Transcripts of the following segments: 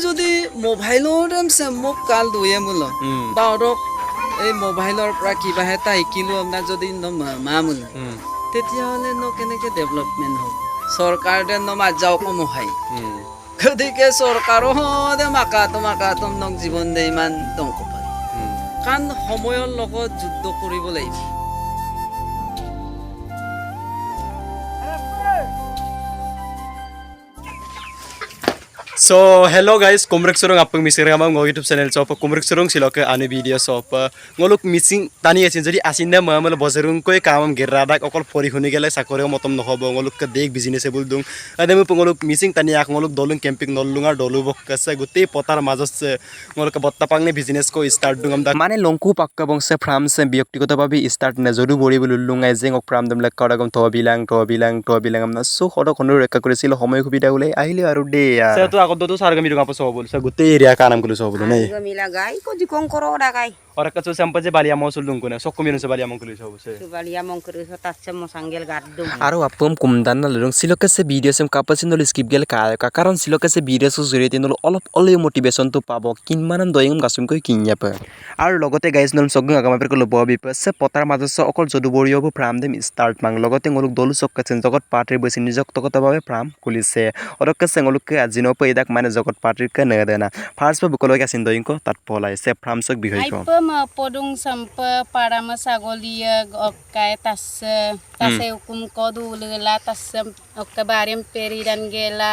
যদি মোবাইলৰ মোক কাল দুয়ে মূল বা এই মোবাইলৰ পৰা কিবা এটা শিকিলো আপোনাৰ যদি মা মূল তেতিয়াহ'লে কেনেকৈ ডেভেলপমেণ্ট হ'ব চৰকাৰে মাজাও কমহাই গতিকে চৰকাৰো মাকাটো নক জীৱন দে ইমান দংক পায় কাৰণ সময়ৰ লগত যুদ্ধ কৰিব লাগিব So hello guys, kumrek surung apang misir ngamam ngog YouTube channel so kumrek surung siloke ane video so ngoluk missing tani asin jadi asinda mamala bozerung koi kamam gerradak okol pori huni gele sakore motom nohobo ngoluk ka dek business ebul dung ademu ngoluk missing tani ak ngoluk dolung camping nollunga dolu bok kase gutte potar majos ngoluk botta pangne business ko start dungam da mane longku pakka bongse farm se byaktigoto bhabe start na joru bori bulunga jeng ok farm damlak karagam to bilang amna so hodo khonu rekha koresil homoy khubida ulai ahile aru de ya तो सारगा मिरगा पसो बोल स गुते area कानाम कुलो सो बोल नै मिला गाय को जिकों करो डा गाय और कचो संपजे बालिया मौसुल दुंको ने सोक्को मिरन से बालिया मंकुलो सो बोसे बालिया मंकुलो सो तासे मोसांगेल गाददु आरो आपम कुमदान न लरं सिलोके से वीडियो सेम कापसिन दल स्किप गेल का कारण सिलोके से वीडियो सो जरिते नल অলপ অলে मोटिवेशन तो पाबो किनमानन दयम गासुम कय किन्या प आरो लगते गाइस नल सगं आगामा पर लो बबि प से पतार माजस अकल जदु बरियो फ्राम देम स्टार्ट मांग लगते ngoluk दलु सककसेन जगत पार्टी बसि निजक तकत भाबे फ्राम खुलिसे और कसे ngoluk के आजिनो पैदाक माने जगत पार्टी के नगदेना फार्स्ट प बुकलो के सिन दयिंको तात पलाय से फ्राम सक बिहय को आइप म पदुं सम्प पाराम सागलिया अक्काय तासे हुकुम कदु लेला तासे अक्का बारेम पेरिदान गेला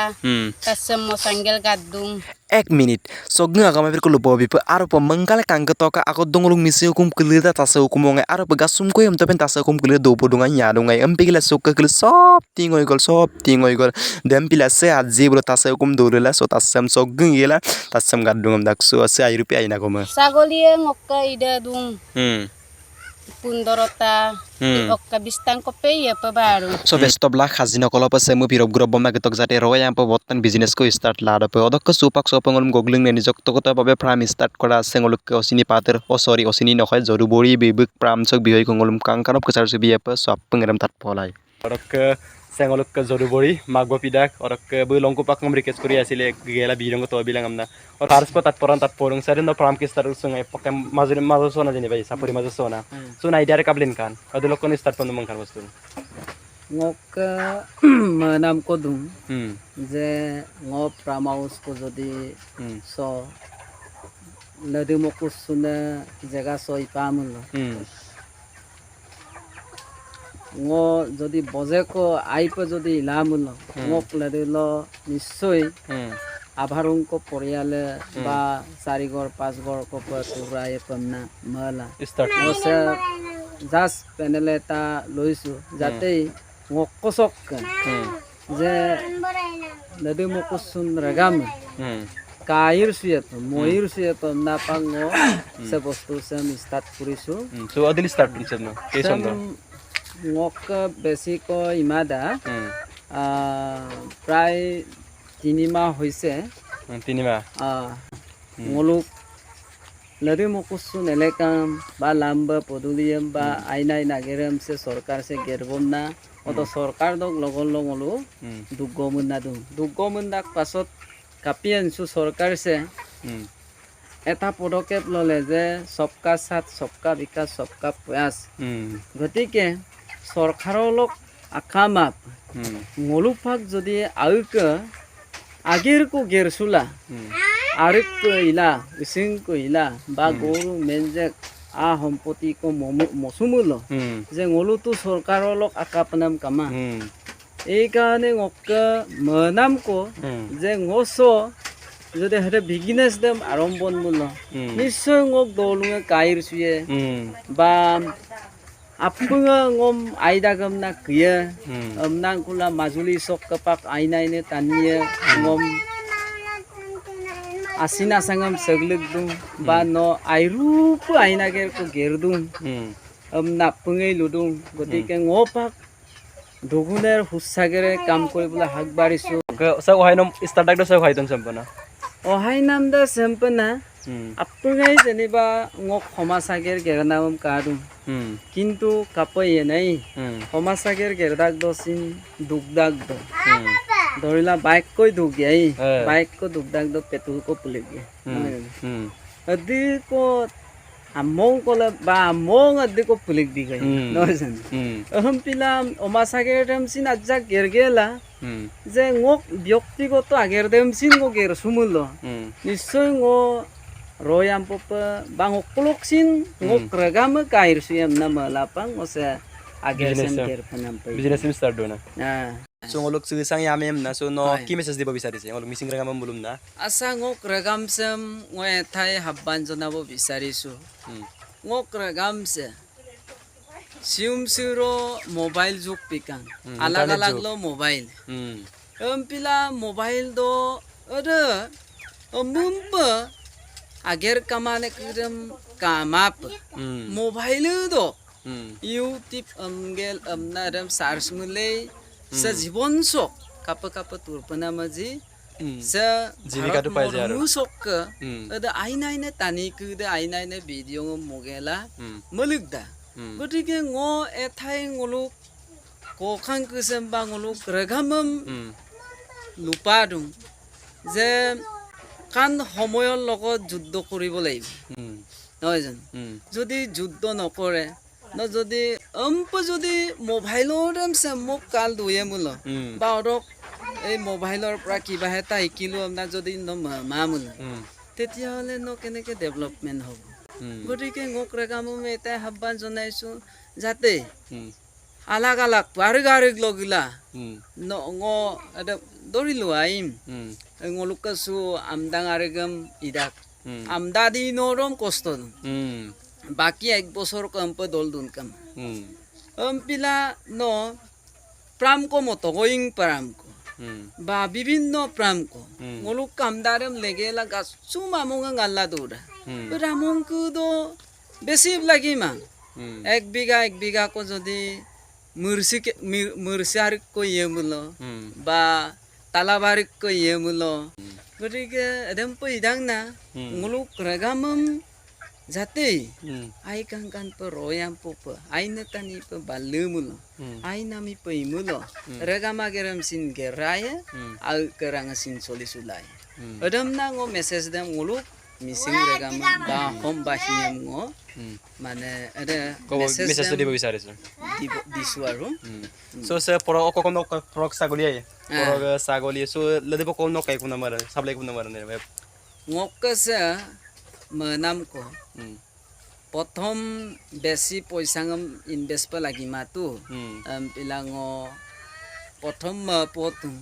तासे मोसांगेल गाददुं 1 minute sogeng agama per kulo bobi pe aro pe mengkale kangke toka ako dongolung misi hukum kelida tase hukum ngai aro pe gasum ko em topen tase hukum kelida do podunga nya dungai empigila sokka kel sop tingoi gol dem pila se aji bro tase hukum dorela so tasem sogeng gela tasem gadungam daksu ase ai rupiah ina koma sagolia ngokka ida dung Pundorota okka bistang kope ya pe baru so besto bla khazina kolop se mu pirop grob bom nagetok jate roya am bottan business ko start lada pe odok supak sopangolum gogling ne nijok tokota babe farm start kora sengoluk ke osini pater osini nokhai joru bori bibuk farm sok bihoi kongolum kangkanop kesar subi apa so pengeram tat polai odok sengoluk ke joru bori magbo pidak odok ke bulongku pak ngam request kori asile gela birong to bilang amna और फारस को तत्परन तत्परन सरे न प्राम के star संगे पके माजो सोना जने भाई सापुरी माजो सोना सुन आइडिया रे काबलिन कान अदलो कोन स्टार्ट पन मंखान वस्तु ngok manam ko dum je ngop farm house ko jodi so lade moko suna jaga soi pamul ngo jodi boje ko aip jodi lamul ngok lade lo nischoi আভারং কো পরিয়ালে বা 4 ঘর 5 ঘর কো পুরায়ে পন্না মালা স্টার্ট ওসে জাস প্যানেলে তা লইছু যাতে ngokosok যে নদী মকুসুন রাগাম কাইর সুয়েত ময়ূর সুয়েত না পাঙ্গো সে বস্তু সেম স্টার্ট করিছু সো আদিল স্টার্ট করিছু না কেসন ngok বেসি কো ইমাদা প্রায় 3 মাহ হইছে 3 মাহ ngoluk lari mokusun elekam ba lamba poduliyam ba ainai nageram se sarkar se gerbom na oto sarkar dok logol longolu dugomun na dugomun dak pasot kapian su sarkar se eta podokep lole je sabka sath sabka vikas sabka prayas gotike sarkarolok akamap ngoluk phak jodi auka আগের কো গেরসুলা আরেক কো ইলা ইসিং কো ইলা বা গরু মেনজে আ সম্পত্তি কো মসুমুল যে ngolu তো সরকারর লক আকাপনাম কামা এই কারণে ngok মনাম কো যে ngos যদি হেতে বিজনেস দেম আরম্ভন মূল নিশ্চয় ngok দলুঙে কাইর সুয়ে বা Apung ngom aidagam na kya nang kula majuli sok kapak ainai ne tanya ngom asina sangam segleg dung ba no airu pu aina ger ko gerdung na pungai ludung gotike ngopak doguner hussagere kam kori bula hak barisu sa ohainam startak do sa ohaidon sampana ohainam da sampana apungai jeniba ngok khomasager gernam kadum কিন্তু কাপয়ে নাই সমাসাগের গেরদাক দসিন দুগদাক দ ধৰিলা bike কৈ দুগিয়াই Eh. Bike কো দুগদাক দ পেটুল কো পুলিগি আদি কো আমং কোলে বা আমং আদি কো পুলিগ দি গই নহয় জানো অহম পিলা অমা সাগের দেম সিন আজ্জা গেরগেলা যে ngok ব্যক্তিগত আগের দেম সিন গো গের সুমুল নিশ্চয় ngো royam popa bangok kulok sin ngok regam kair suyam nama lapang ose agar sem ker panampai business sim start do na nah so ngolok su sang yamem na so no ki message diba bisari se ngolok missing ragam bulum na asa ngok regam sem ngoe thai habban jonabo bisari su ngok regam se sium suro mobile juk pikang alag alag lo mobile pila mobile do ada mumpa agar kamane kirim kamap mobile do YouTube amgel amnaram sars mulai sa jibon sok kapa turpana maji sa jibika tu pai jaro musok ke ada aina tani ke da aina video mogela mulugda gotike ngo ethai ngolu ko khang kusem ba ngolu regamam lupa dung je কান সময়ৰ লগত যুদ্ধ কৰিব লাগিব নহয় জানো যদি যুদ্ধ নকৰে ন যদি যদি মোবাইলৰ মোক কাল দুয়ে মূল বা অৰক এই মোবাইলৰ পৰা কিবা এটা শিকিলো আপোনাৰ যদি মামূল তেতিয়াহ'লে ন কেনেকৈ ডেভেলপমেণ্ট হ'ব গতিকে মোক ৰেগামো এটাই আহ্বান জনাইছোঁ যাতে alag alag garig logila no ngo ada dorilu aim ngolukasu amdang arigam idak amdadi norom kosto baki ek bosor kampa doldun kam pila no pram ko moto going pram ko ba bibinno pram ko ngoluk kamdaram legela gas suma monga ngalla dura ramong ku do besi lagi ma ek biga ko jodi মুরসারিক কো ইয়ে মুলো বা তালাবারিক কো ইয়ে মুলো গতিকে এদম পইদাং না মুলুক রেগামম যাতে আই কান পো রয়াম পোপ আইনা তানি পো বালু মুলো আইনা মি পই মুলো রেগামা গেরাম সিন গেরায়ে আ কেরাং সিন সলিসুলাই এদম না ngো মেসেজ দেম মুলুক মিসিং রেগাম বা হোম বাহিম ngো মানে এটা মেসেজ দিবা বিচাৰিছো দিছো আৰু so se poro kokon prok sagoli ay poro sagoli so lede ko no kai kuna mara sablai kuna mara ne ngokasa manam ko prothom besi poisangam invest pa lagi matu pilango prothom potum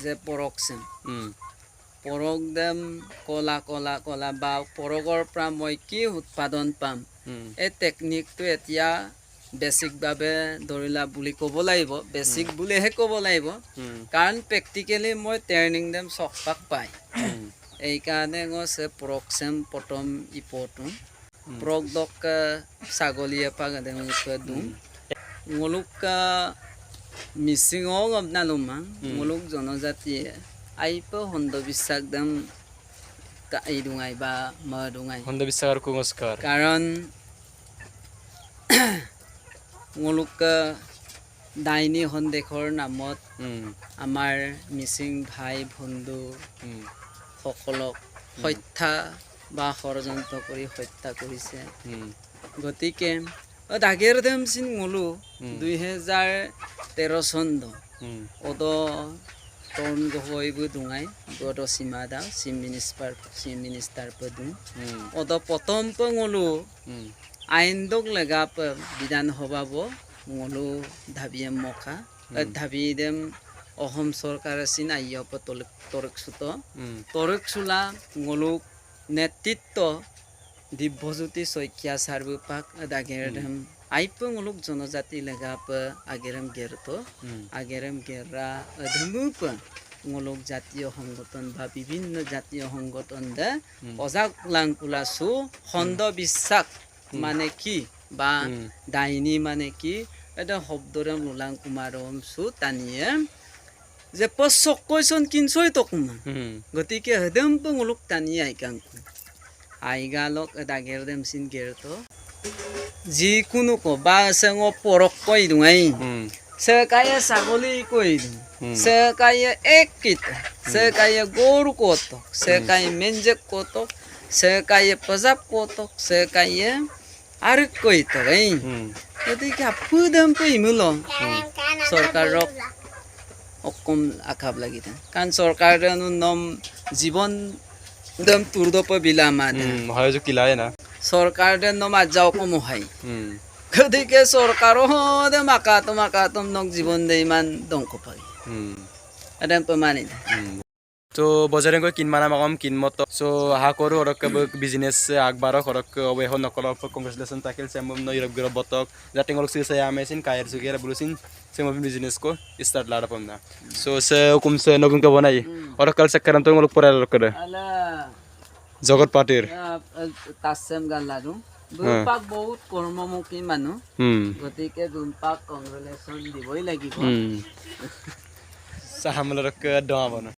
je poroksem porok dem kola ba porogor pra moi ki utpadon pam e technique to etia basic ভাবে ধৰিলা বুলি ক'ব লাগিব basic বুলি হে ক'ব লাগিব কাৰণ প্ৰ্যাকটিক্যালি মই ট্ৰেইনিং দেম সকপাক পাই এই কাৰণে গছে প্ৰক্সেম পটম ইপটম প্ৰকদক ছাগলীয়ে পাক দেম দুম মুলুক মিচিঙক আপোনালোমা মুলুক জনজাতিয়ে আইপ হন্দবিশ্বাস দেম কাই দুঙাই বা মা দুঙাই হন্দবিশ্বাসৰ কুংস্কাৰ কাৰণ ngoluk daini hondekhor namot amar missing bhai bondhu sokolok হত্যা বা ষড়যন্ত্ৰ কৰি হত্যা কৰিছে গতিকে আগেৰ দেম সিন ngolu 2013 চন্দ অদ তন গহইবু দুঙাই গদ সীমাদা চিম মিনিষ্টাৰ পদু অদ প্ৰথম প ngolu আইনদক লেগাপ বিধান সভাব ngolu ধাবিয়াম মখা ধাবিদেম অসম চৰকাৰ সিন আইয়প তৰকসুলা ngolu নেতৃত্ব দিব্যজ্যোতি শইকীয়া সার্বু পাক দাগেরম আইপ ngoluk জনজাতি লেগাপ আগেরম গেরতো আগেরম গেরা ধুমুপ ngoluk জাতীয় সংগঠন বা বিভিন্ন জাতীয় সংগঠন দে অজাক লাংকুলাসু খণ্ড বিশ্বাস মানে কি বা ডাইনি মানে কি এটা শব্দৰে মুলাং কুমাৰম সু তানিয়ে যে পছকৈছন কিনছই তকুমা গতিকে হদম পঙলুক তানি আইকাংকু আইগালক দাগেৰ দেম সিন গেৰতো যিকোনো ক বা সং পৰক কই দুঙাই Sekaya sagoli koidu. Sekaya ekit. Sekaya goru kotok. Sekaya menjek kotok. Sekaya pazap kotok. Sekaya arik koitok. Jadi kapudam pe imulo. Sorkar rok okom akab lagi ta. Kan sorkar nu nom জীবন দম তুরদপ বিলামাদ হয় যে কিলায় না সরকার nom আজাও কম হয় গতিকে সরকারও দে মাকাতম নক জীবন দে ইমান দংক পাই আদাম প্রমাণিত তো বজারে গৈ কিনমানা মাকম কিনমত সো আশা কৰোঁ অৰক বিজনেছ আগবাঢ়ক অৰক অবহ নকল কংগ্ৰেচুলেশ্যন তাকিল চেমম নইৰব গৰব বতক যাতে ngolok sih saya amesin kair sugera bulusin semua bisnis ko start lara pamna so se hukum se nogun ka bonai অরক কাল সেকারাম তো ngolok পড়াল করে আলা জগত পাটির তাসেম গালারু দুপাক বহুত কর্মমুখী মানুহ গতিকে দুপাক কংগ্ৰেচুলেশ্যন দিবই লাগিব সাহামলৰক দৱা বনা